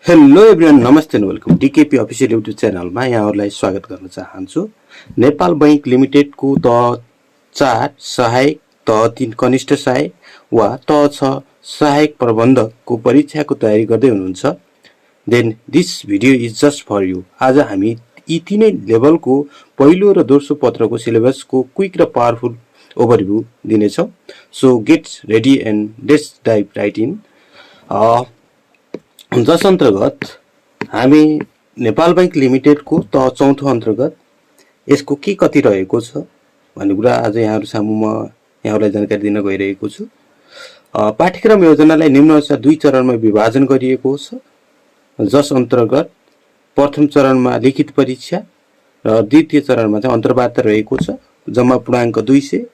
Hello everyone, नमस्ते and welcome. डिकेपी official YouTube च्यानलमा यहाँहरूलाई स्वागत गर्न चाहन्छु। नेपाल बैंक लिमिटेडको तह 4 सहायक, तह 3 कनिष्ठ सहायक वा तह 6 सहायक प्रबन्धकको परीक्षाको तयारी गर्दै हुनुहुन्छ, then this video is just for you. आज हामी यी तीनै लेभलको पहिलो र दोस्रो पत्रको सिलेबसको क्विक र पावरफुल ओभरभ्यू दिनेछौँ। So gets ready and let's dive right in. जस अन्तर्गत हामी नेपाल बैंक लिमिटेडको तह 4 अन्तर्गत यसको के कति रहेको छ भन्ने कुरा आज यहाँहरू सामु म यहाँहरूलाई जानकारी दिन गइरहेको छु। पाठ्यक्रम योजनालाई निम्नानुसार 2 चरणमा विभाजन गरिएको छ, जस अन्तर्गत प्रथम चरणमा लिखित परीक्षा र द्वितीय चरणमा चाहिँ अन्तर्वार्ता रहेको छ। जम्मा पूर्णाङ्क 200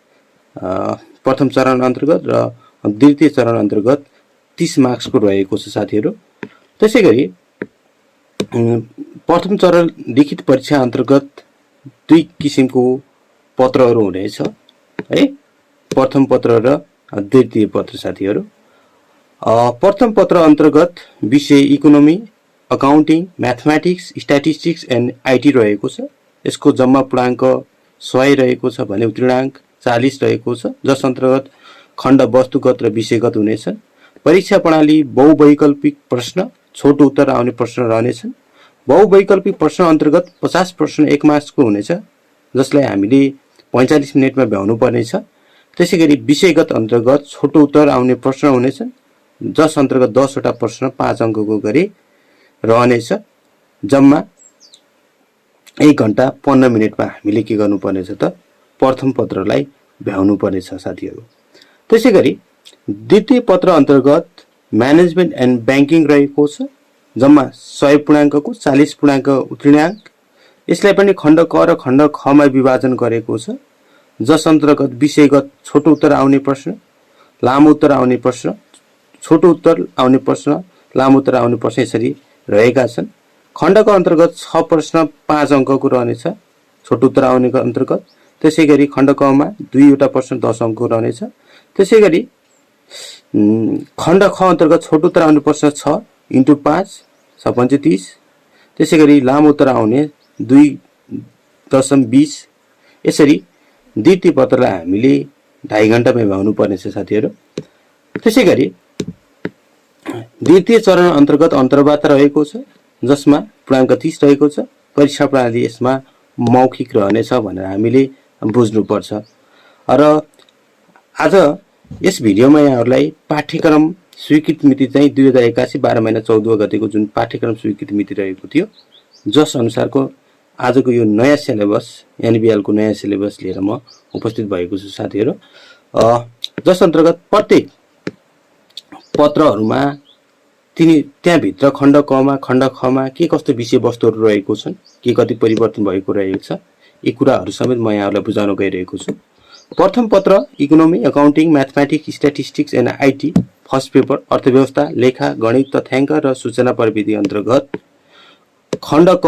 प्रथम चरण अन्तर्गत र द्वितीय चरण अन्तर्गत 30 मार्क्सको रहेको छ साथीहरू। त्यसैगरी प्रथम चरण लिखित परीक्षा अन्तर्गत 2 किसिमको पत्रहरू हुनेछ है, प्रथम पत्र र द्वितीय पत्र साथीहरू। प्रथम पत्र अन्तर्गत विषय economy, accounting, mathematics, statistics and IT रहेको छ। यसको जम्मा पूर्णाङ्क 100 रहेको छ भने उत्तीर्णाङ्क 40 रहेको छ, जस अन्तर्गत खण्ड वस्तुगत र विषयगत हुनेछन्। परीक्षा प्रणाली बहुवैकल्पिक प्रश्न, छोटो उत्तर आउने प्रश्न रहनेछन्। बहुवैकल्पिक प्रश्न अन्तर्गत 50 प्रश्न 1 मार्क्सको हुनेछ, जसलाई हामीले 45 मिनेटमा भ्याउनु पर्नेछ। त्यसैगरी विषयगत अन्तर्गत छोटो उत्तर आउने प्रश्न हुनेछन्, जस अन्तर्गत 10 वटा प्रश्न 5 अङ्कको गरी रहनेछ। जम्मा 1 घण्टा 15 मिनेटमा हामीले के गर्नुपर्नेछ त प्रथम पत्रलाई भ्याउनु पर्नेछ साथीहरू। त्यसैगरी द्वितीय पत्र अन्तर्गत म्यानेजमेन्ट एन्ड ब्याङ्किङ रहेको छ, जम्मा 100 पूर्णाङ्कको 40 पूर्णाङ्क उत्तीर्णाङ्क। यसलाई पनि खण्ड क र खण्ड ख मा विभाजन गरेको छ, जस अन्तर्गत विषयगत छोटो उत्तर आउने प्रश्न, लामो उत्तर आउने प्रश्न, छोटो उत्तर आउने प्रश्न, लामो उत्तर आउने प्रश्न यसरी रहेका छन्। खण्डको अन्तर्गत 6 प्रश्न 5 अङ्कको रहनेछ छोटो उत्तर आउने अन्तर्गत। त्यसैगरी खण्ड क मा 2 वटा प्रश्न 10 अङ्कको रहनेछ। त्यसैगरी खण्ड ख अन्तर्गत छोटो उत्तर आउने प्रश्न 6 × 5 = 30। त्यसैगरी लामो उत्तर आउने 2.20। यसरी द्वितीय पत्रलाई हामीले 2.5 घण्टामा भ्याउनु पर्नेछ साथीहरू। त्यसैगरी द्वितीय चरण अन्तर्गत अन्तर्वार्ता रहेको छ, जसमा पूर्णाङ्क 30 रहेको छ। परीक्षा प्रणाली यसमा मौखिक रहनेछ भनेर हामीले बुझ्नुपर्छ। र आज यस भिडियोमा यहाँहरूलाई पाठ्यक्रम स्वीकृत मिति चाहिँ 2081 12 महिना 14 गतेको जुन पाठ्यक्रम स्वीकृत मिति रहेको थियो, जस अनुसारको आजको यो नयाँ सिलेबस एनबिएलको नयाँ सिलेबस लिएर म उपस्थित भएको छु साथीहरू। जस अन्तर्गत प्रत्येक पत्रहरूमा त्यहाँभित्र खण्ड क मा खण्ड ख मा के कस्तो विषयवस्तुहरू रहेको छन्, के कति परिवर्तन भएको रहेको छ, यी कुराहरू समेत म यहाँहरूलाई बुझाउन गइरहेको छु। प्रथम पत्र economy, accounting, mathematics, statistics and IT first paper अर्थव्यवस्था, लेखा, गणित, तथ्याङ्क र सूचना प्रविधि अन्तर्गत खण्ड क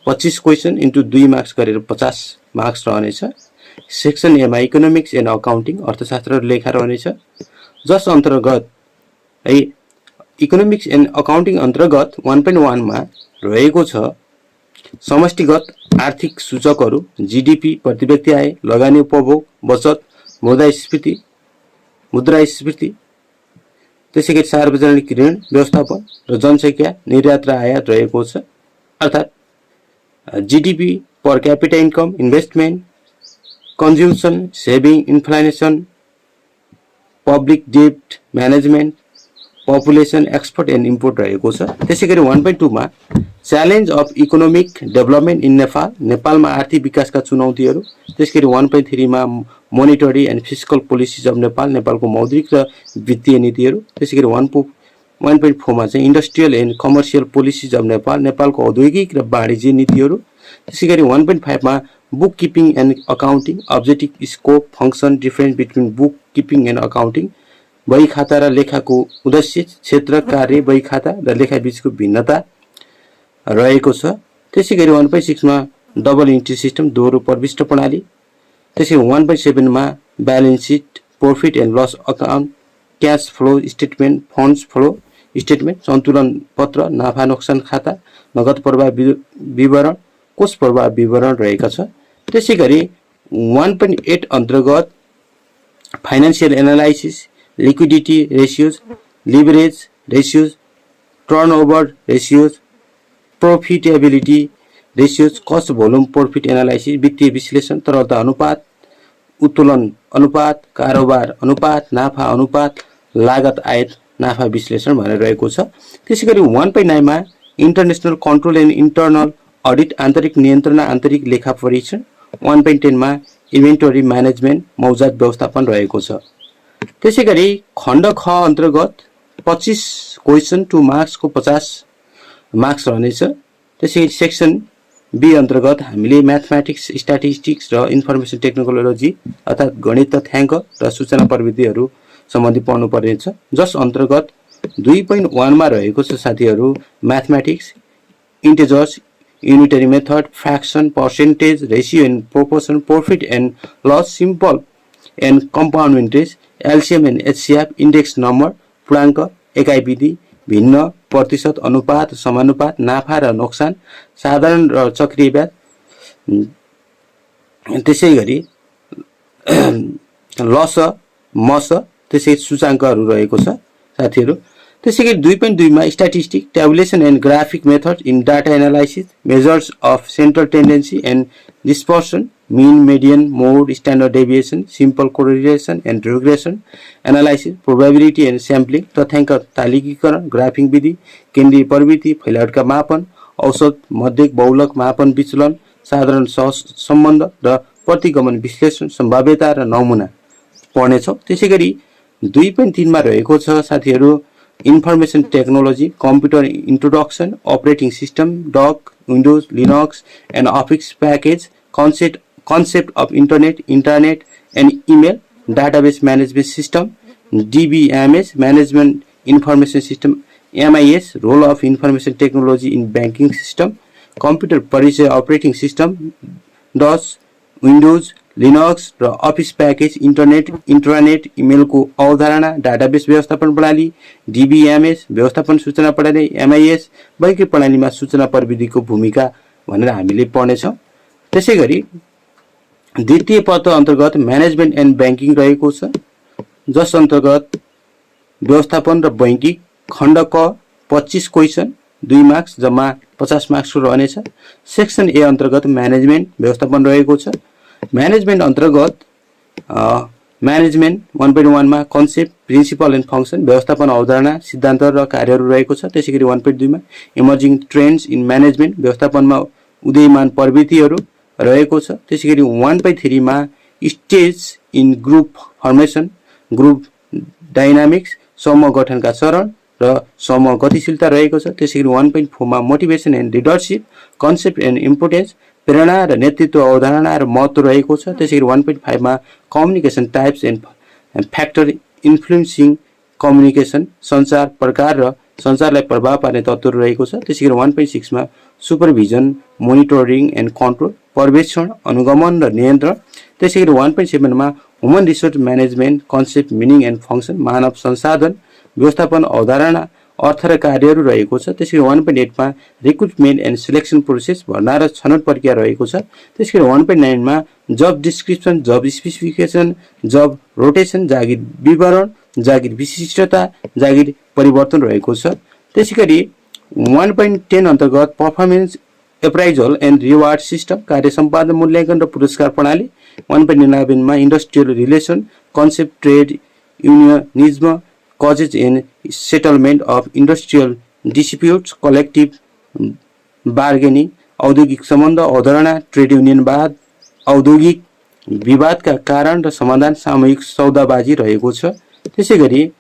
25 क्वेसन × 2 मार्क्स गरेर 50 मार्क्स रहनेछ। सेक्सन एमा इकोनोमिक्स एन्ड अकाउन्टिङ, अर्थशास्त्र र लेखा रहनेछ, जस अन्तर्गत है इकोनोमिक्स एन्ड अकाउन्टिङ अन्तर्गत 1.1 मा रहेको छ समष्टिगत आर्थिक सूचकहरू, जीडीपी, प्रति व्यक्ति आय, लगानी उपभोग, बचत, मुद्रास्फीति, त्यसैगरी सार्वजनिक ऋण व्यवस्थापन र जनसङ्ख्या, निर्यात र आयात रहेको छ। अर्थात् GDP, per capita income, investment, consumption, saving, inflation, public डेब्ट management, population, export and import रहेको छ। त्यसैगरी 1.2 मा challenge of economic development in Nepal, नेपालमा आर्थिक विकासका चुनौतीहरू। त्यसैगरी 1.3 मा monetary and fiscal policies of Nepal, नेपालको मौद्रिक र वित्तीय नीतिहरू। त्यसैगरी 1.4 मा चाहिँ industrial and commercial policies of Nepal, नेपालको औद्योगिक र वाणिज्य नीतिहरू। त्यसैगरी 1.5 मा book keeping and accounting, objective, scope, function, difference between book keeping and accounting, बही खाता र लेखाको उद्देश्य, क्षेत्र, कार्य, बही खाता र लेखा बीचको भिन्नता रहेको छ। त्यसैगरी 1.6 मा डबल इन्ट्री सिस्टम, दोहोरो प्रविष्ट प्रणाली। त्यसैगरी 1.7 मा balance sheet, profit and loss account, cash flow statement, funds flow statement, सन्तुलन पत्र, नाफा नोक्सान खाता, नगद प्रवाह विवरण, कोष प्रवाह विवरण रहेका छ। त्यसैगरी 1.8 अन्तर्गत financial analysis, liquidity ratios, leverage ratios, turnover ratios, profitability ratios, cost volume profit analysis, वित्तीय विश्लेषण, तरलता अनुपात, उत्तोलन अनुपात, कारोबार अनुपात, नाफा अनुपात, लागत आयत नाफा विश्लेषण भनेर रहेको छ। त्यसैगरी 1.9 मा international control and internal audit, आन्तरिक नियन्त्रण, आन्तरिक लेखा परीक्षण। 1.10 मा इन्भेन्टरी म्यानेजमेन्ट, मौजात व्यवस्थापन रहेको छ। त्यसैगरी खण्ड ख अन्तर्गत 25 क्वेसन 2 मार्क्सको 50 मार्क्स रहनेछ। त्यसैगरी सेक्सन बी अन्तर्गत हामीले म्याथमेटिक्स, स्ट्याटिस्टिक्स र इन्फर्मेसन टेक्नोलोजी अर्थात् गणित तथ्याङ्क र सूचना प्रविधिहरू सम्बन्धी पढ्नु पर्नेछ, जस अन्तर्गत 2.1 मा रहेको छ साथीहरू mathematics, integers, unitary method, fraction, percentage, ratio and proportion, profit and loss, simple and compound interest, LCM and HCF, index number, पूर्णाङ्क, एकाइ विधि, भिन्न, प्रतिशत, अनुपात, समानुपात, नाफा र नोक्सान, साधारण र चक्रीय ब्याज। त्यसैगरी लस, मस, त्यसै सूचाङ्कहरू रहेको छ साथीहरू। त्यसैगरी 2.2 मा statistic, tabulation and graphic method in data analysis, measures of central tendency and dispersion, mean, median, mode, standard deviation, simple correlation and regression analysis, probability and sampling, तथ्याङ्क तालिकीकरण, ग्राफिङ विधि, केन्द्रीय प्रवृत्ति, फैलावटका मापन, औसत, मध्यक, बहुलक मापन विचलन, साधारण सम्बन्ध र प्रतिगमन विश्लेषण, सम्भाव्यता र नमुना पढ्नेछौँ। त्यसैगरी 2.3 मा रहेको छ साथीहरू information technology, computer introduction, operating system, duck, windows, Linux and office package, concept of internet and email, database management system, DBMS, management information system, MIS, role of information technology in banking system, computer परिचय operating system, DOS, Windows, Linux र office package, internet, इन्ट्रानेट, इमेलको अवधारणा, database व्यवस्थापन प्रणाली, DBMS, व्यवस्थापन सूचना प्रणाली, MIS, वैकल्पिक प्रणालीमा सूचना प्रविधिको भूमिका भनेर हामीले पढ्नेछौँ। त्यसैगरी द्वितीय पत्र अन्तर्गत म्यानेजमेन्ट एन्ड ब्याङ्किङ रहेको छ, जस अन्तर्गत व्यवस्थापन र बैङ्किङ, खण्ड क 25 क्वेसन 2 मार्क्स जम्मा 50 मार्क्सको रहनेछ। सेक्सन ए अन्तर्गत म्यानेजमेन्ट व्यवस्थापन रहेको छ। म्यानेजमेन्ट अन्तर्गत म्यानेजमेन्ट 1.1 मा कन्सेप्ट, प्रिन्सिपल एन्ड फङ्सन, व्यवस्थापन अवधारणा, सिद्धान्त र कार्यहरू रहेको छ। त्यसैगरी 1.2 मा इमर्जिङ ट्रेन्ड्स इन म्यानेजमेन्ट, व्यवस्थापनमा उदयमान प्रवृत्तिहरू रहेको छ। त्यसैगरी 1.3 मा stage in group formation, group dynamics, समूह गठनका चरण र समूह गतिशीलता रहेको छ। त्यसैगरी 1.4 मा motivation and leadership, concept and importance, प्रेरणा र नेतृत्व अवधारणा र महत्त्व रहेको छ। त्यसैगरी 1.5 मा communication types and factor influencing communication, सञ्चार प्रकार र सञ्चारलाई प्रभाव पार्ने तत्त्वहरू रहेको छ। त्यसैगरी 1.6 मा सुपरभिजन, मोनिटरिङ एन्ड कन्ट्रोल, पर्यवेक्षण, अनुगमन र नियन्त्रण। त्यसैगरी 1.7 मा human resource management, concept, meaning and function, मानव संसाधन व्यवस्थापन अवधारणा, अर्थ र कार्यहरू रहेको छ। त्यसैगरी 1.8 मा रिक्रुटमेन्ट एन्ड सिलेक्सन प्रोसेस, भर्ना र छनौट प्रक्रिया रहेको छ। त्यसैगरी 1.9 मा जब डिस्क्रिप्सन, जब स्पेसिफिकेसन, जब रोटेसन, जागिर विवरण, जागिर विशिष्टता, जागिर परिवर्तन रहेको छ। त्यसैगरी 1.10 अन्तर्गत performance appraisal and reward system, कार्य सम्पादन, मूल्याङ्कन र पुरस्कार प्रणाली। 1.11 मा industrial relation, concept, trade unionism, causes and settlement of industrial disputes, collective bargaining, औद्योगिक सम्बन्ध अवधारणा, ट्रेड युनियनवाद, औद्योगिक विवादका कारण र समाधान, सामूहिक सौदाबाजी रहेको छ। त्यसैगरी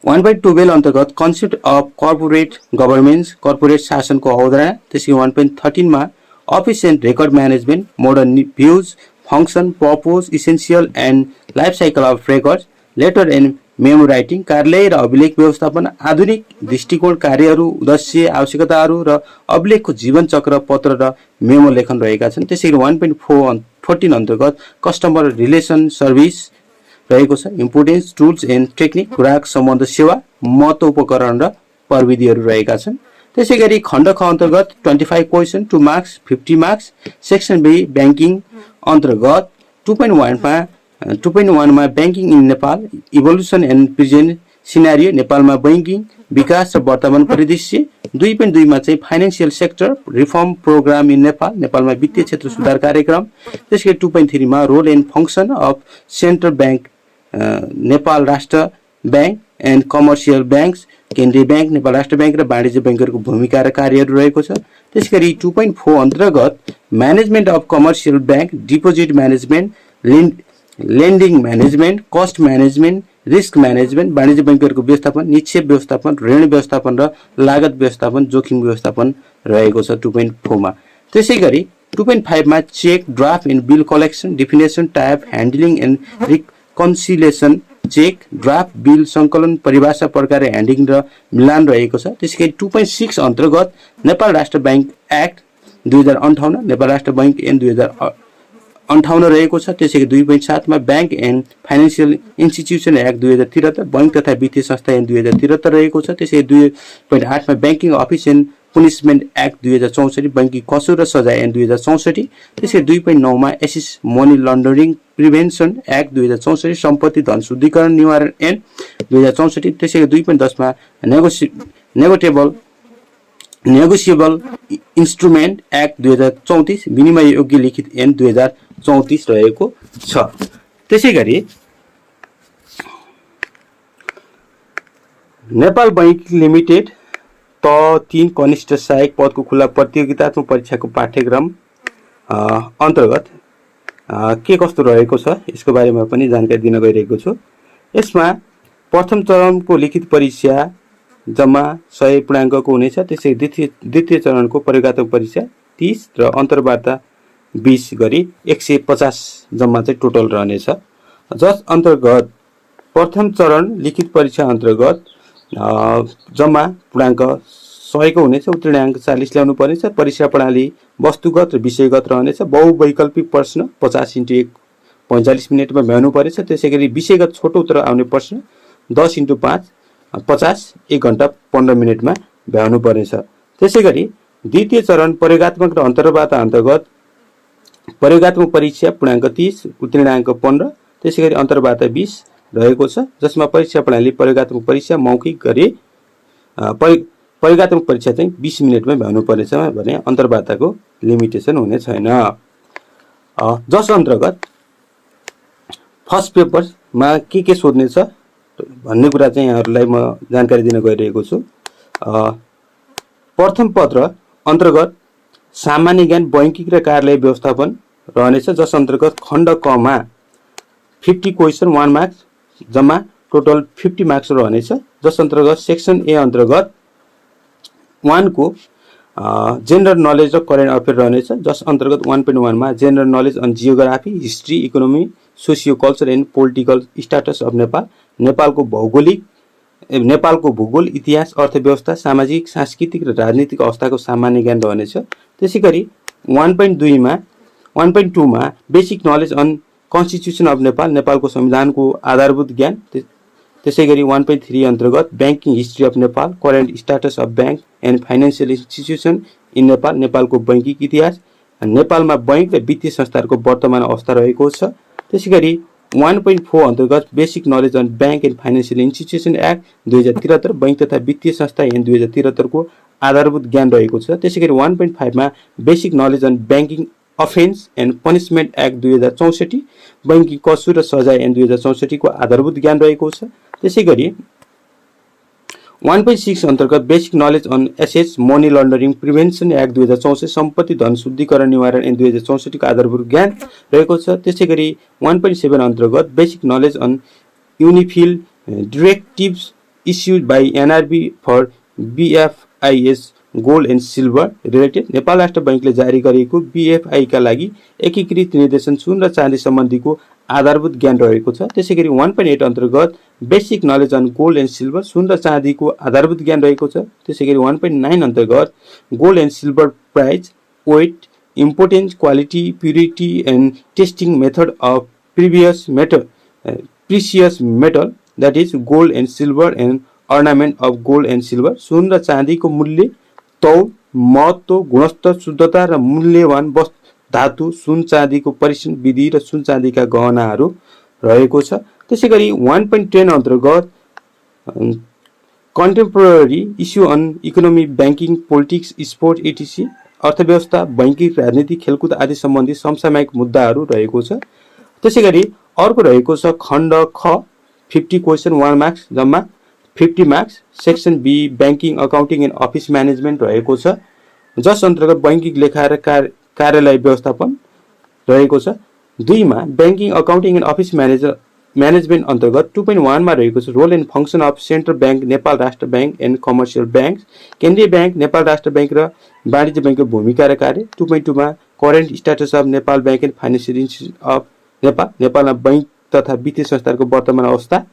1.12 अन्तर्गत concept of corporate governance, corporate शासनको अवधारणा। त्यसै 1.13 मा office and record management, modern views, function, purpose, essential and life cycle of record, letter and memo writing, कार्यालय र अभिलेख व्यवस्थापन, आधुनिक दृष्टिकोण, कार्यहरू, उद्देश्य, आवश्यकताहरू र अभिलेखको जीवन चक्र, पत्र र मेमो लेखन रहेका छन्। त्यसैगरी 1.14 अन्तर्गत कस्टमर रिलेसन सर्भिस, रहेको छ। इम्पोर्टेन्स, टुल्स एन्ड टेक्निक, ग्राहक सम्बन्ध सेवा, महत्त्व, उपकरण र प्रविधिहरू रहेका छन्। त्यसैगरी खण्ड ख अन्तर्गत 25 question 2 marks 50 marks. Section B banking अन्तर्गत 2.1 मा banking in Nepal, evolution and present scenario, नेपालमा ब्याङ्किङ विकास र वर्तमान परिदृश्य। 2.2 मा चाहिँ financial sector reform program in Nepal, नेपालमा वित्तीय क्षेत्र सुधार कार्यक्रम। त्यसै 2.3 मा role and function of central bank Nepal Rastra bank and commercial banks, केन्द्रीय ब्याङ्क, नेपाल राष्ट्र ब्याङ्क र वाणिज्य ब्याङ्कहरूको भूमिका र कार्यहरू रहेको छ। त्यसैगरी 2.4 अन्तर्गत management of commercial bank, deposit management, lending management, cost management, risk management, वाणिज्य ब्याङ्कहरूको व्यवस्थापन, निक्षेप व्यवस्थापन, ऋण व्यवस्थापन र लागत व्यवस्थापन, जोखिम व्यवस्थापन रहेको छ 2.4 मा। त्यसैगरी 2.5 मा cheque, draft and bill collection, definition, type, handling and reconciliation, cheque, draft, bill सङ्कलन, परिभाषा, प्रकार, ह्यान्डलिङ र मिलान रहेको छ। त्यसैगरी 2.6 अन्तर्गत Nepal Rastra bank act 2058, Nepal Rastra bank ऐन 2058 रहेको छ। त्यसैगरी 2.7 मा bank and financial institution act 2073, bank तथा वित्तीय संस्था ऐन 2073 रहेको छ। त्यसैगरी 2.8 मा banking offence and punishment act 2064, banking कसुर र सजाय ऐन 2064। त्यसैगरी 2.9 मा asset money laundering prevention act 2064, सम्पत्ति धन शुद्धिकरण निवारण ऐन 2064। त्यसैगरी 2.10 मा नेगोसिएबल इन्स्ट्रुमेन्ट एक्ट 2034, विनिमय योग्य लिखित ऐन 2034 रहेको छ। त्यसैगरी नेपाल बैङ्किङ लिमिटेड त 3 कनिष्ठ सहायक पदको खुला प्रतियोगितात्मक परीक्षाको पाठ्यक्रम अन्तर्गत के कस्तो रहेको छ यसको बारेमा पनि जानकारी दिन गइरहेको छु। यसमा प्रथम चरणको लिखित परीक्षा जम्मा 100 पूर्णाङ्कको हुनेछ। त्यसै द्वितीय चरणको प्रयोगात्मक परीक्षा 30 र अन्तर्वार्ता 20 गरी 150 जम्मा चाहिँ टोटल रहनेछ। जस अन्तर्गत प्रथम चरण लिखित परीक्षा अन्तर्गत जम्मा पूर्णाङ्क 100 को हुनेछ। उत्तीर्णाङ्क 40 ल्याउनु पर्नेछ। परीक्षा प्रणाली वस्तुगत र विषयगत रहनेछ। बहुवैकल्पिक प्रश्न 50 × 1 45 मिनेटमा भ्याउनु पर्नेछ। त्यसैगरी विषयगत छोटो उत्तर आउने प्रश्न 10 × 5 50 1 घण्टा 15 मिनेटमा भ्याउनु पर्नेछ। त्यसैगरी द्वितीय चरण प्रयोगात्मक र अन्तर्वार्ता अन्तर्गत प्रयोगात्मक परीक्षा पूर्णाङ्क 30, उत्तीर्णाङ्क 15, त्यसैगरी अन्तर्वार्ता 20 रहेको छ। जसमा परीक्षा प्रणाली प्रयोगात्मक परीक्षा मौखिक गरी प्रयोगात्मक परीक्षा चाहिँ 20 मिनेटमा भ्याउनु पर्नेछ भने अन्तर्वार्ताको लिमिटेसन हुने छैन। जस अन्तर्गत फर्स्ट पेपरमा के सोध्नेछ भन्ने कुरा चाहिँ यहाँहरूलाई म जानकारी दिन गइरहेको छु। प्रथम पत्र अन्तर्गत सामान्य ज्ञान, बैङ्किङ र कार्यालय व्यवस्थापन रहनेछ। जस अन्तर्गत खण्ड क मा 50 क्वेसन 1 मार्क्स जम्मा टोटल 50 मार्क्स रहनेछ। जस अन्तर्गत सेक्सन ए अन्तर्गत 1 को जेनरल नलेज र करेन्ट अफेयर रहनेछ। जस अन्तर्गत 1.1 मा general knowledge on geography, history, economy, socio culture and political status of Nepal, नेपालको भूगोल, इतिहास, अर्थव्यवस्था, सामाजिक, सांस्कृतिक र राजनीतिक अवस्थाको सामान्य ज्ञान रहनेछ। त्यसैगरी 1.2 मा basic knowledge on constitution of Nepal, नेपालको संविधानको आधारभूत ज्ञान। त्यसैगरी 1.3 अन्तर्गत banking history of Nepal, current status of bank and financial institution in Nepal, नेपालको बैङ्किङ इतिहास, नेपालमा बैङ्क र वित्तीय संस्थाहरूको वर्तमान अवस्था रहेको छ। त्यसैगरी 1.4 अन्तर्गत basic knowledge on bank and financial institution act 2073, bank तथा वित्तीय संस्था ऐन 2073 को आधारभूत ज्ञान रहेको छ। त्यसैगरी 1.5 मा basic knowledge on banking offence and punishment act 2064, banking कसुर र सजाय ऐन 2064 को आधारभूत ज्ञान रहेको छ। त्यसैगरी 1.6 अन्तर्गत basic knowledge on assets money laundering prevention act 2064, सम्पत्ति धन शुद्धिकरण निवारण ऐन 2064 को आधारभूत ज्ञान रहेको छ। त्यसैगरी 1.7 अन्तर्गत basic knowledge on unified directives issued by NRB for BFIs gold and silver related, Nepal Rastra बैङ्कले जारी गरेको बीएफआई का लागि एकीकृत निर्देशन सुन र चाँदी सम्बन्धीको आधारभूत ज्ञान रहेको छ। त्यसैगरी 1.8 अन्तर्गत basic knowledge on gold and silver, सुन र चाँदीको आधारभूत ज्ञान रहेको छ। त्यसैगरी 1.9 अन्तर्गत gold and silver price, weight, importance, quality, purity and testing method of previous metal precious metal that is gold and silver and ornament of gold and silver. सुन र चाँदीको मूल्य, तौल, महत्त्व, गुणस्तर, शुद्धता र मूल्यवान धातु, सुन चाँदीको परीक्षण विधि र सुन चाँदीका गहनाहरू रहेको छ। त्यसैगरी 1.10 अन्तर्गत contemporary issue on economy, banking, politics, sport etc, अर्थव्यवस्था, बैंकिङ, राजनीति, खेलकुद आदि सम्बन्धी समसामयिक मुद्दाहरू रहेको छ। त्यसैगरी अर्को रहेको छ खण्ड ख 50 क्वेसन 1 मार्क्स, जम्मा 50 marks. Section B banking, accounting and office management रहेको छ, जस अन्तर्गत बैंकिङ लेखा र कार्यालय व्यवस्थापन रहेको छ। 2 मा banking, accounting and office management अन्तर्गत 2.1 मा रहेको छ role and function of central bank, Nepal Rastra bank and commercial bank, केन्द्रीय ब्याङ्क, नेपाल राष्ट्र ब्याङ्क र वाणिज्य ब्याङ्कको भूमिका र कार्य। 2.2 मा current status of Nepal bank and financial institution of Nepal, नेपालमा बैंक तथा वित्तीय संस्थाहरूको वर्तमान अवस्था।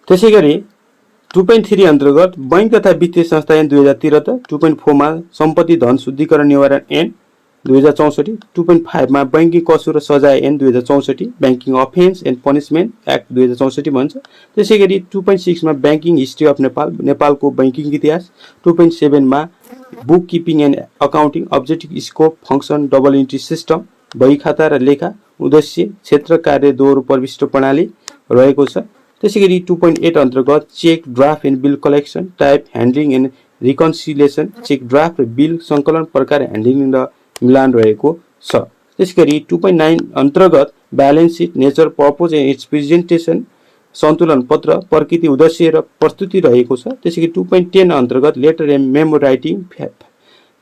त्यसैगरी 2.3 अन्तर्गत बैंक तथा वित्तीय संस्था ऐन 2073। 2.4 मा सम्पत्ति धन शुद्धिकरण निवारण ऐन 2064। 2.5 मा बैंकिङ कसुर र सजाय ऐन 2064, banking offence and punishment act 2064 भन्छ। त्यसैगरी 2.6 मा ब्याङ्किङ हिस्ट्री अफ नेपाल, नेपालको बैंकिङ इतिहास। 2.7 मा book keeping and accounting, objective, scope, function, double entry system, बही खाता र लेखा, उद्देश्य, क्षेत्र, कार्य, दोहोरो प्रविष्ट प्रणाली रहेको छ। त्यसैगरी 2.8 अन्तर्गत cheque, draft and bill collection, type, handling and reconciliation, cheque, draft र बिल सङ्कलन, प्रकार, ह्यान्डलिङ र मिलान रहेको छ। त्यसैगरी 2.9 अन्तर्गत balance seat, nature, purpose and it's presentation, सन्तुलन पत्र, प्रकृति, उद्देश्य र प्रस्तुति रहेको छ। त्यसैगरी 2.10 अन्तर्गत letter and memo writing,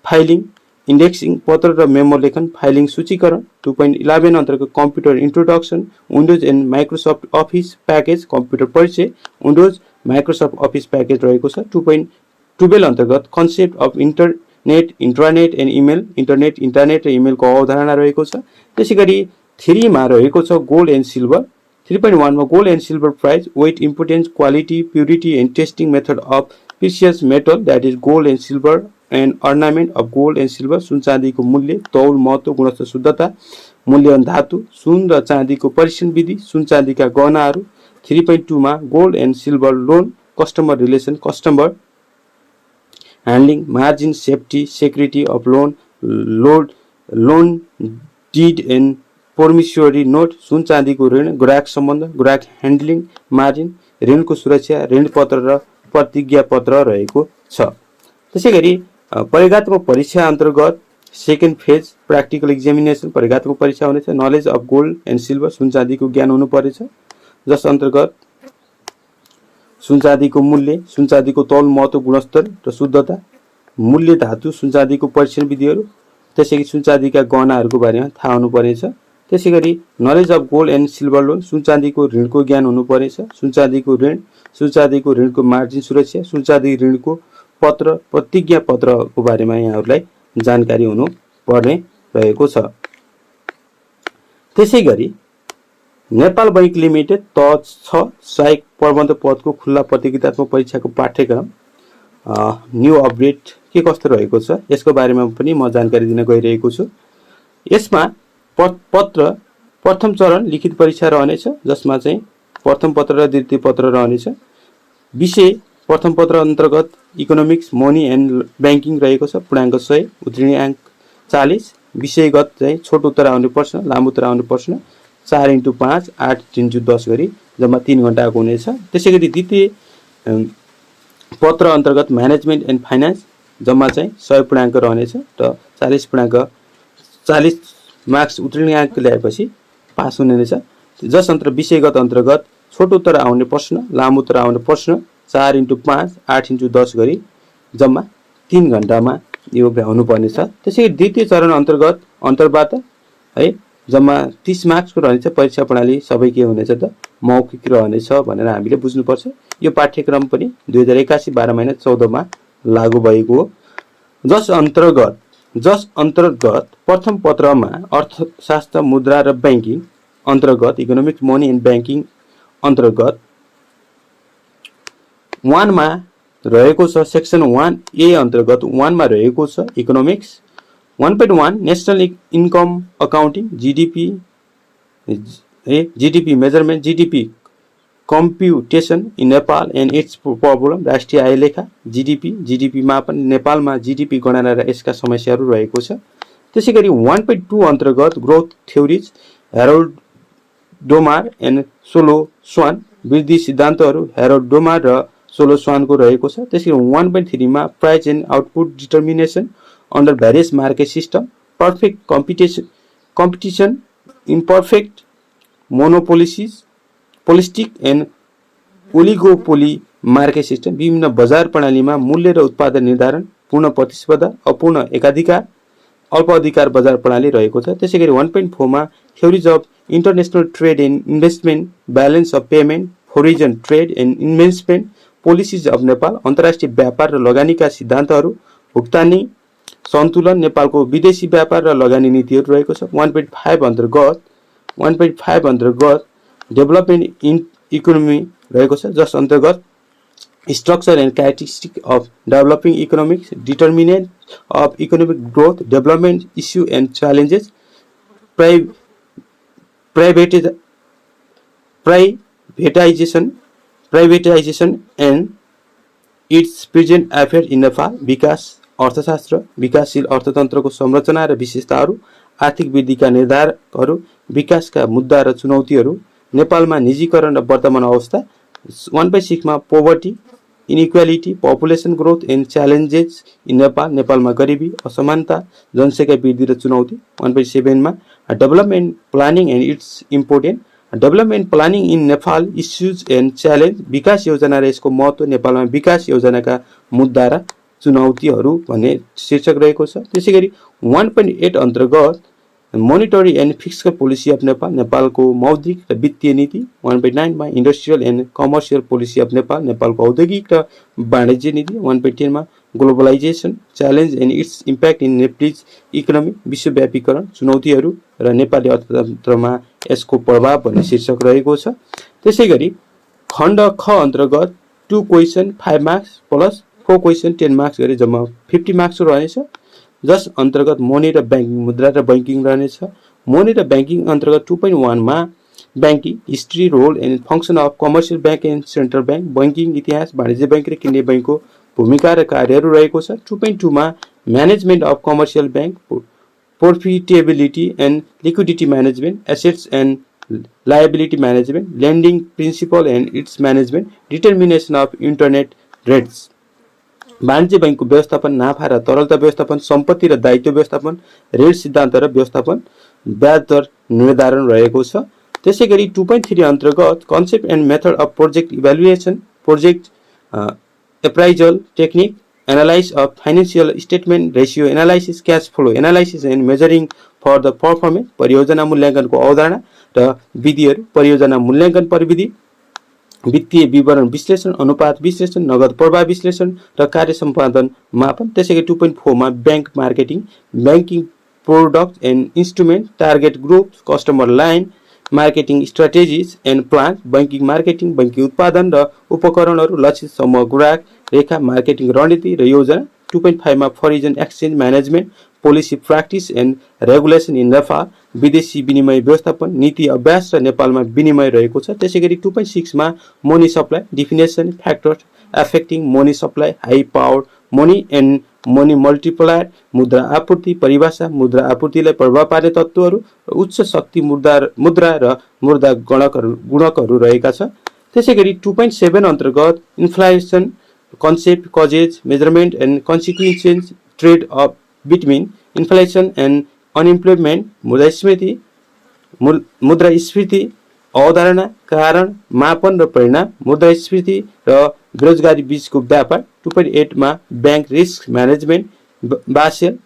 filing, indexing, पत्र र मेमो लेखन, फाइलिङ, सूचीकरण। 2.11 अन्तर्गत computer introduction, Windows and Microsoft office package, computer परिचय, विन्डोज माइक्रोसफ्ट अफिस प्याकेज रहेको छ। 2.12 अन्तर्गत concept of internet, intranet and email, internet, internet र इमेलको अवधारणा रहेको छ। त्यसैगरी 3 मा रहेको छ गोल्ड एन्ड सिल्भर। 3.1 मा gold and silver price, weight, importance, quality, purity and testing method of precious metal that is gold and silver and ornament of gold and silver, सुन चाँदीको मूल्य, तौल, महत्त्व, गुणस्तर, शुद्धता, मूल्यवान धातु, सुन र चाँदीको परीक्षण विधि, सुन चाँदीका गहनाहरू। 3.2 मा gold and silver loan, customer relation, customer handling, margin, safety, security of loan, loan deed and promissory note, सुन चाँदीको ऋण, ग्राहक सम्बन्ध, ग्राहक ह्यान्डलिङ, मार्जिन, ऋणको सुरक्षा, ऋणपत्र र प्रतिज्ञा पत्र रहेको छ। त्यसैगरी प्रयोगात्मक परीक्षा अन्तर्गत सेकेन्ड फेज प्र्याक्टिकल एक्जामिनेसन प्रयोगात्मक परीक्षा हुनेछ। Knowledge of gold and silver, सुन चाँदीको ज्ञान हुनुपर्छ, जस अन्तर्गत सुन चाँदीको मूल्य, सुन चाँदीको तौल, महत्त्व, गुणस्तर र शुद्धता, मूल्य धातु, सुन चाँदीको परीक्षण विधिहरू, त्यसैगरी सुन चाँदीका गहनाहरूको बारेमा थाहा हुनुपर्नेछ। त्यसैगरी knowledge of gold and silver loan, सुन चाँदीको ऋणको ज्ञान हुनुपर्नेछ, सुन चाँदीको ऋण, सुन चाँदीको ऋणको मार्जिन सुरक्षा, सुन चाँदी ऋणको पत्र, प्रतिज्ञा पत्रको बारेमा यहाँहरूलाई जानकारी हुनु पर्ने रहेको छ। त्यसैगरी नेपाल बैंक लिमिटेड तह 6 सहायक प्रबन्ध पदको खुल्ला प्रतियोगितात्मक परीक्षाको पाठ्यक्रम न्यू अपडेट के कस्तो रहेको छ यसको बारेमा पनि म जानकारी दिन गइरहेको छु। यसमा पत्र प्रथम चरण लिखित परीक्षा रहनेछ, जसमा चाहिँ प्रथम पत्र र द्वितीय पत्र रहनेछ। विषय प्रथम पत्र अन्तर्गत इकोनोमिक्स, मनी एन्ड ब्याङ्किङ रहेको छ, पूर्णाङ्क 100, उत्तीर्ण अङ्क 40। विषयगत चाहिँ छोटो उत्तर आउने प्रश्न, लामो उत्तर आउने प्रश्न 4x5 8x10 गरी जम्मा 3 घण्टाको हुनेछ। त्यसैगरी द्वितीय पत्र अन्तर्गत म्यानेजमेन्ट एन्ड फाइनान्स जम्मा चाहिँ 100 पूर्णाङ्क रहनेछ र 40 मार्क्स उत्तीर्ण अङ्क ल्याएपछि पास हुनेछ। जस अन्तर विषयगत अन्तर्गत छोटो उत्तर आउने प्रश्न, लामो उत्तर आउने प्रश्न 4x5 8x10 गरी जम्मा 3 घण्टामा यो भ्याउनु पर्नेछ। त्यसैगरी द्वितीय चरण अन्तर्गत अन्तर्वार्ता है जम्मा 30 मार्क्सको रहनेछ। परीक्षा प्रणाली सबै के हुनेछ त मौखिक रहनेछ भनेर हामीले बुझ्नुपर्छ। यो पाठ्यक्रम पनि 2081 12 महिना 14 मा लागू भएको हो। जस अन्तर्गत प्रथम पत्रमा अर्थशास्त्र, मुद्रा र बैंकिङ अन्तर्गत इकोनोमिक्स, मनी एन्ड बैंकिङ अन्तर्गत 1 मा रहेको छ। सेक्सन 1A अन्तर्गत 1 मा रहेको छ economics. 1.1 national income accounting, GDP measurement, GDP कम्प्युटेसन in Nepal and it's problem, राष्ट्रिय आय लेखा, जीडीपी मा पनि नेपालमा जीडीपी गणना र यसका समस्याहरू रहेको छ। त्यसैगरी 1.2 अन्तर्गत growth theories, Harrod Domar and Solow Swan, वृद्धि सिद्धान्तहरू हेरोल्ड डोमार र सोलो स्वानको रहेको छ। त्यसैगरी 1.3 मा price and output determination under various market system, perfect competition, imperfect monopolistic and oligopoly market system, विभिन्न बजार प्रणालीमा मूल्य र उत्पादन निर्धारण, पूर्ण प्रतिस्पर्धा, अपूर्ण एकाधिकार, अल्प अधिकार बजार प्रणाली रहेको छ। त्यसैगरी 1.4 मा theories of international trade and investment, balance of payment, foreign trade and investment policies of Nepal, अन्तर्राष्ट्रिय व्यापार र लगानीका सिद्धान्तहरू, भुक्तानी सन्तुलन, नेपालको विदेशी व्यापार र लगानी नीतिहरू रहेको छ। 1.5 अन्तर्गत डेभलपमेन्ट इन इकोनोमी रहेको छ, जस अन्तर्गत structure and characteristic of developing economics, determinant of economic growth, development issue and challenges, privatisation and it's present affair in Nepal, विकास अर्थशास्त्र, विकासशील अर्थतन्त्रको संरचना र विशेषताहरू, आर्थिक वृद्धिका निर्धारकहरू, विकासका मुद्दा र चुनौतीहरू, नेपालमा निजीकरण र वर्तमान अवस्था। 1.6 मा poverty, inequality, population growth and challenges in Nepal, नेपालमा गरिबी, असमानता, जनसङ्ख्या वृद्धि र चुनौती। 1.7 मा development planning and it's important, development planning in Nepal, issues and challenge, विकास योजना र यसको महत्त्व, नेपालमा विकास योजनाका मुद्दा र चुनौतीहरू भन्ने शीर्षक रहेको छ। त्यसैगरी 1.8 अन्तर्गत monetary and fiscal policy of Nepal, नेपालको मौद्रिक र वित्तीय नीति। 1.9 मा industrial and commercial policy of Nepal, नेपालको औद्योगिक र वाणिज्य नीति। 1.10 मा globalisation, challenge and its impact in Nepalese economy, विश्वव्यापीकरण, चुनौतीहरू र नेपाली अर्थतन्त्रमा यसको प्रभाव भन्ने शीर्षक रहेको छ। त्यसैगरी खण्ड ख अन्तर्गत 2 question 5 marks plus 4 question 10 marks गरी जम्मा 50 मार्क्स रहनेछ। जस अन्तर्गत मनी र ब्याङ्किङ, मुद्रा र बैंकिङ रहनेछ। मनी र ब्याङ्किङ अन्तर्गत 2.1 मा banking history, role and function of commercial bank and central bank, banking इतिहास, वाणिज्य ब्याङ्क र केन्द्रीय ब्याङ्कको भूमिका र कार्यहरू रहेको छ। 2.2 मा management of commercial bank, profitability and liquidity management, assets and liability management, lending principle and its management, determination of internet rates, वाणिज्य बैंकको व्यवस्थापन, नाफा र तरलता व्यवस्थापन, सम्पत्ति र दायित्व व्यवस्थापन, ऋण सिद्धान्त र व्यवस्थापन, ब्याज दर निर्धारण रहेको छ। त्यसैगरी 2.3 अन्तर्गत concept and method of project evaluation, project appraisal technique, analysis of financial statement, ratio analysis, cash flow analysis and measuring for the performance, परियोजना मूल्याङ्कनको अवधारणा र विधिहरू, परियोजना मूल्याङ्कन प्रविधि, वित्तीय विवरण विश्लेषण, अनुपात विश्लेषण, नगद प्रवाह विश्लेषण र कार्य सम्पादन मापन। त्यसैगरी 2.4 मा bank marketing, banking product and instrument, target group, customer line, marketing strategies and plan, banking marketing, banking उत्पादन र उपकरणहरू, लक्षित समूह ग्राहक रेखा, मार्केटिङ रणनीति र योजना। 2.5 मा foreign exchange management, policy practice and regulation in Nepal, विदेशी विनिमय व्यवस्थापन, नीति अभ्यास र नेपालमा विनिमय रहेको छ। त्यसैगरी 2.6 मा money supply, definition, factors affecting money supply, high power money and money multiplier, मुद्रा आपूर्ति परिभाषा, मुद्रा आपूर्तिलाई प्रभाव पार्ने तत्त्वहरू, उच्च शक्ति मुद्रा र मुद्रा गुणकहरू रहेका छ। त्यसैगरी 2.7 अन्तर्गत inflation concept, causes, measurement and consequences, trade off between inflation and unemployment, मुद्रास्फीति अवधारणा, कारण, मापन र परिणाम, मुद्रास्फीति र बेरोजगारी बीचको व्यापार। 2.8 मा bank risk management, Basel,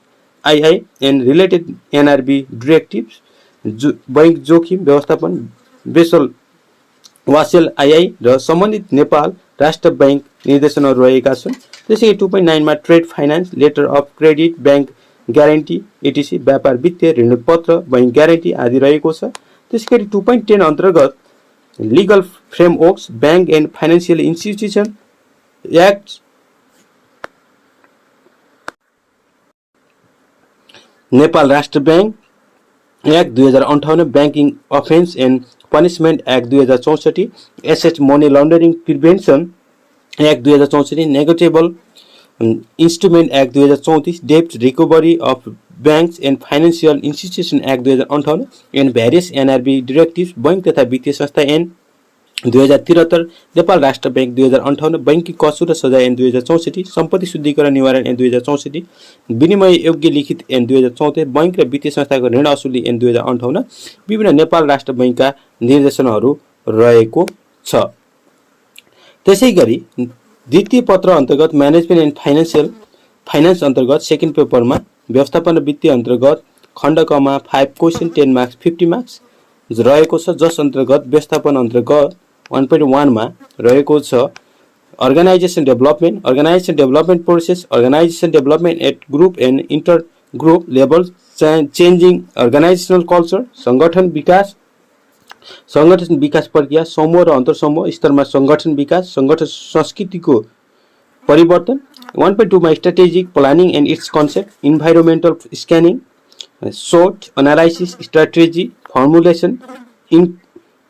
II and related NRB directives, bank जोखिम व्यवस्थापन बेसल वासेल आइआई र सम्बन्धित नेपाल राष्ट्र बैंक निर्देशनहरू रहेका छन्। त्यसैगरी 2.9 मा trade finance, letter of credit, bank guarantee etc, व्यापार वित्तीय ऋणपत्र, बैंक ग्यारेन्टी आदि रहेको छ। त्यसैगरी 2.10 अन्तर्गत legal frameworks, bank and financial institution act, Nepal Rastra bank act 2058, banking offence and punishment act 2064, asset money laundering prevention act 2064, negotiable instrument act 2034, डेब्ट recovery of banks and financial institution act 2058 and various NRB directive, bank तथा वित्तीय संस्था ऐन 2073, Nepal Rastra bank 2058, banking कसुर र सजाय ऐन 2064, सम्पत्ति शुद्धिकरण निवारण ऐन 2064, विनिमय योग्य लिखित ऐन 2034, बैंक र वित्तीय संस्थाको ऋण असुली ऐन 2058, विभिन्न नेपाल राष्ट्र बैंकका निर्देशनहरू रहेको छ। त्यसैगरी द्वितीय पत्र अन्तर्गत म्यानेजमेन्ट एन्ड फाइनान्स अन्तर्गत सेकेन्ड पेपरमा व्यवस्थापन र वित्तीय अन्तर्गत खण्डकमा 5 क्वेसन 10 मार्क्स 50 मार्क्स रहेको छ, जस अन्तर्गत व्यवस्थापन अन्तर्गत 1.1 मा रहेको छ organization development process, organization development at group and inter group level, changing organizational culture, संगठन विकास प्रक्रिया, समूह र अन्तर समूह स्तरमा संगठन विकास, संगठन संस्कृतिको परिवर्तन। 1.2 मा strategic planning and its concept, environmental scanning, सोट analysis, strategy formulation,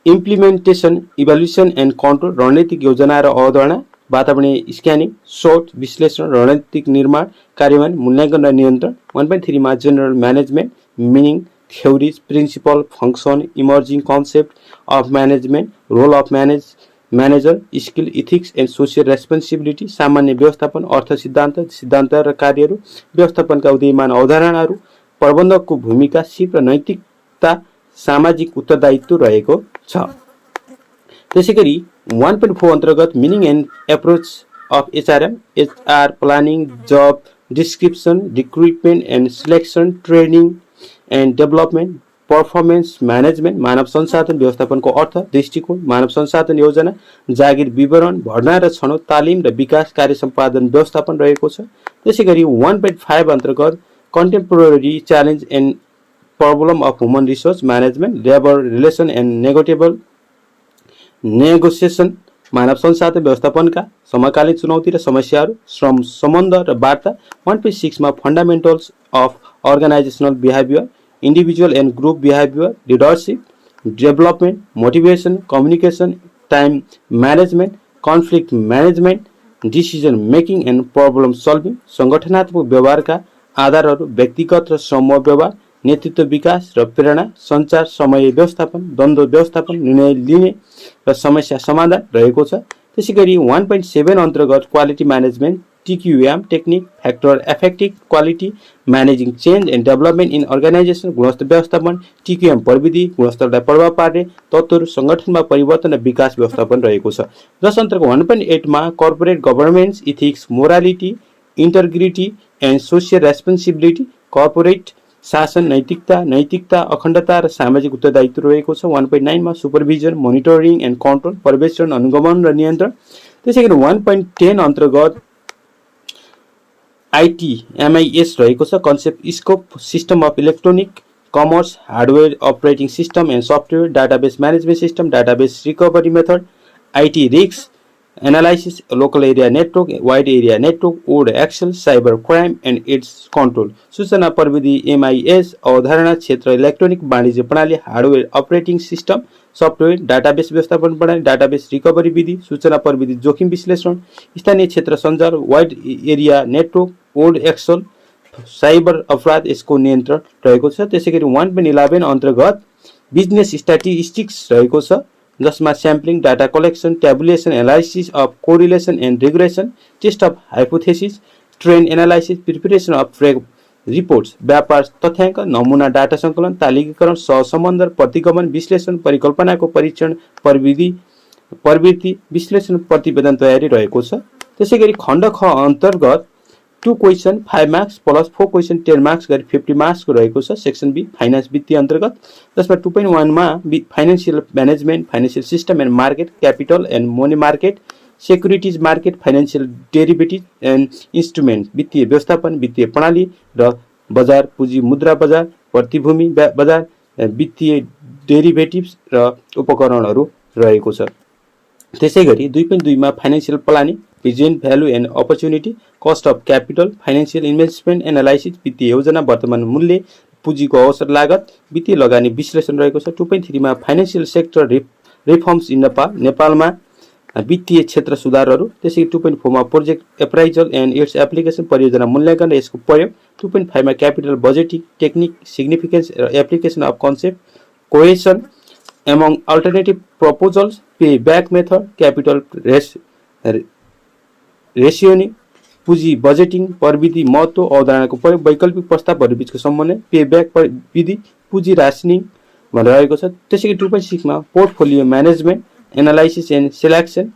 implementation, evaluation and control, रणनीतिक योजना र अवधारणा, वातावरणीय स्क्यानिङ, सोट विश्लेषण, रणनीतिक निर्माण, कार्यान्वयन, मूल्याङ्कन र नियन्त्रण। 1.3 मा general management, meaning, theories, principle, function, emerging concept of management, role of manager, skill, ethics and social responsibility, सामान्य व्यवस्थापन, अर्थ सिद्धान्त र कार्यहरू, व्यवस्थापनका उदयमान अवधारणाहरू, प्रबन्धकको भूमिका, सिप र नैतिकता, सामाजिक उत्तरदायित्व रहेको छ। त्यसैगरी 1.4 अन्तर्गत meaning and approach of HRM, HR planning, job description, recruitment and selection, training and development, performance management, मानव संसाधन व्यवस्थापनको अर्थ, दृष्टिकोण, मानव संसाधन योजना, जागिर विवरण, भर्ना र छनौट, तालिम र विकास कार्य सम्पादन व्यवस्थापन रहेको छ। त्यसैगरी 1.5 अन्तर्गत contemporary challenge and problem of human resource management, labour relation and negotiation, मानव संसाधन व्यवस्थापनका समकालीन चुनौती र समस्याहरू, श्रम सम्बन्ध र वार्ता। 1.6 मा fundamentals of organisational behaviour, individual and group behaviour, leadership, development, motivation, communication, time management, conflict management, decision making and problem solving, सङ्गठनात्मक व्यवहारका आधारहरू, व्यक्तिगत र समूह व्यवहार, नेतृत्व विकास र प्रेरणा, सञ्चार, समय व्यवस्थापन, द्वन्द्व व्यवस्थापन, निर्णय लिने र समस्या समाधान रहेको छ। त्यसैगरी 1.7 अन्तर्गत quality management, TQM technique, factor effective quality, managing change and development in organization, गुणस्तर व्यवस्थापन, TQM प्रविधि, गुणस्तरलाई प्रभाव पार्ने तत्त्वहरू, सङ्गठनमा परिवर्तन र विकास व्यवस्थापन रहेको छ। जस अन्तर्गत 1.8 मा corporate governance, ethics, morality, integrity and social responsibility, corporate शासन, नैतिकता, अखण्डता र सामाजिक उत्तरदायित्व रहेको छ। 1.9 मा सुपरभिजन, मोनिटरिङ एन्ड कन्ट्रोल, पर्यवेक्षण, अनुगमन र नियन्त्रण। त्यसैगरी 1.10 अन्तर्गत ITMIS रहेको छ, concept, scope, system of electronic commerce, hardware operating system and software, database management system, database recovery method, IT risk analysis, local area network, wide area network, ओड excel, cyber crime and its control, सूचना प्रविधि MIS, अवधारणा क्षेत्र, electronic वाणिज्य प्रणाली, hardware operating system, software, database व्यवस्थापन प्रणाली, database recovery विधि, सूचना प्रविधि जोखिम विश्लेषण, स्थानीय क्षेत्र सञ्जाल, वाइड एरिया नेटवर्क, ओड एक्सेल, साइबर अपराध, यसको नियन्त्रण रहेको छ। त्यसैगरी 1.11 अन्तर्गत बिजनेस स्ट्याटिस्टिक्स रहेको छ, जसमा sampling, data collection, tabulation, analysis of correlation and regression, test of hypothesis, trend analysis, preparation of reports, व्यापार तथ्याङ्क, नमुना डाटा सङ्कलन, तालिकाकरण, सहसम्बन्ध, प्रतिगमन, विश्लेषण, परिकल्पनाको परीक्षण, प्रवृत्ति विश्लेषण, प्रतिवेदन तयारी रहेको छ। त्यसैगरी खण्ड ख अन्तर्गत 2 question 5 marks plus 4 question 10 marks गरी 50 मार्क्स को रहेको छ। सेक्सन बी फाइनान्स वित्तीय अन्तर्गत, जसमा 2.1 मा financial management, financial system and market, capital and money market, securities market, financial derivative and instrument, वित्तीय व्यवस्थापन, वित्तीय प्रणाली र बजार, पुँजी मुद्रा बजार, प्रतिभूमि बजार, वित्तीय डेरिभेटिभ्स र उपकरणहरू रहेको छ। त्यसैगरी 2.2 मा financial planning, present value and opportunity, cost of capital, financial investment analysis, वित्तीय योजना, वर्तमान मूल्य, पुँजीको अवसर लागत, वित्तीय लगानी विश्लेषण रहेको छ। 2.3 मा फाइनान्शियल सेक्टर रिफर्म्स इन नेपालमा वित्तीय क्षेत्र सुधारहरू। त्यसै 2.4 मा project appraisal and its application, परियोजना मूल्याङ्कन र यसको प्रयोग। 2.5 मा क्यापिटल बजेटिङ, टेक्निक, सिग्निफिकेन्स र application of concept, cohesion among alternative proposals, pay back method, capital rationing, पुँजी बजेटिङ, प्रविधि महत्त्व, अवधारणाको प्रयोग, वैकल्पिक प्रस्तावहरू बीचको समन्वय, पे ब्याक विधि, पुँजी राशनिङ रहेको छ। त्यसैगरी 2.6 मा portfolio management, analysis and selection,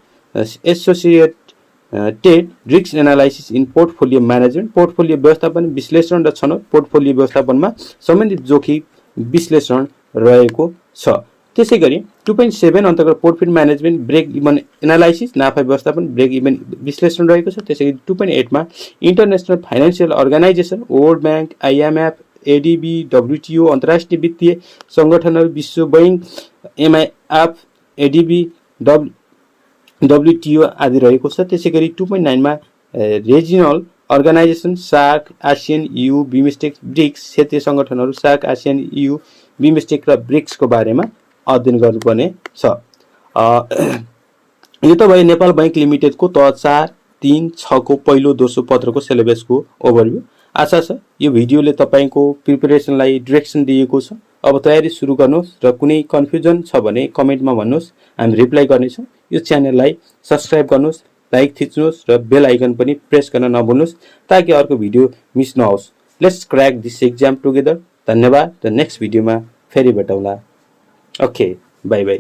associated risk analysis in portfolio management, portfolio व्यवस्थापन, विश्लेषण र छनौट, पोर्टफोलियो व्यवस्थापनमा सम्बन्धित जोखिम विश्लेषण रहेको छ। त्यसैगरी 2.7 अन्तर्गत portfolio management, break even analysis, नाफा व्यवस्थापन, ब्रेक इभन विश्लेषण रहेको छ। त्यसैगरी 2.8 मा international financial organisation, world bank, IMF, ADB, WTO, अन्तर्राष्ट्रिय वित्तीय सङ्गठनहरू, विश्व बैङ्क, एमआइएफ, एडिबी, डब्ल्युटिओ आदि रहेको छ। त्यसैगरी 2.9 मा regional organization, SAARC, ASEAN, EU, BIMSTEC, BRICS, क्षेत्रीय सङ्गठनहरू, सार्क, आसियन, EU, बिमस्टेक र ब्रिक्सको बारेमा अध्ययन गर्नुपर्ने छ। यो त भयो नेपाल बैंक लिमिटेडको तह 4, 3, 6 को पहिलो दोस्रो पत्रको सिलेबसको ओभरभ्यू। आशा छ यो भिडियोले तपाईँको प्रिपरेसनलाई डिरेक्सन दिएको छ। अब तयारी सुरु गर्नुहोस् र कुनै कन्फ्युजन छ भने कमेन्टमा भन्नुहोस्, हामी रिप्लाई गर्नेछौँ। यो च्यानललाई सब्सक्राइब गर्नुहोस्, लाइक थिच्नुहोस् र बेल आइकन पनि प्रेस गर्न नभुल्नुहोस् ताकि अर्को भिडियो मिस नहोस्। Let's crack this exam together. धन्यवाद र नेक्स्ट भिडियोमा फेरि भेटौँला। Okay, by by.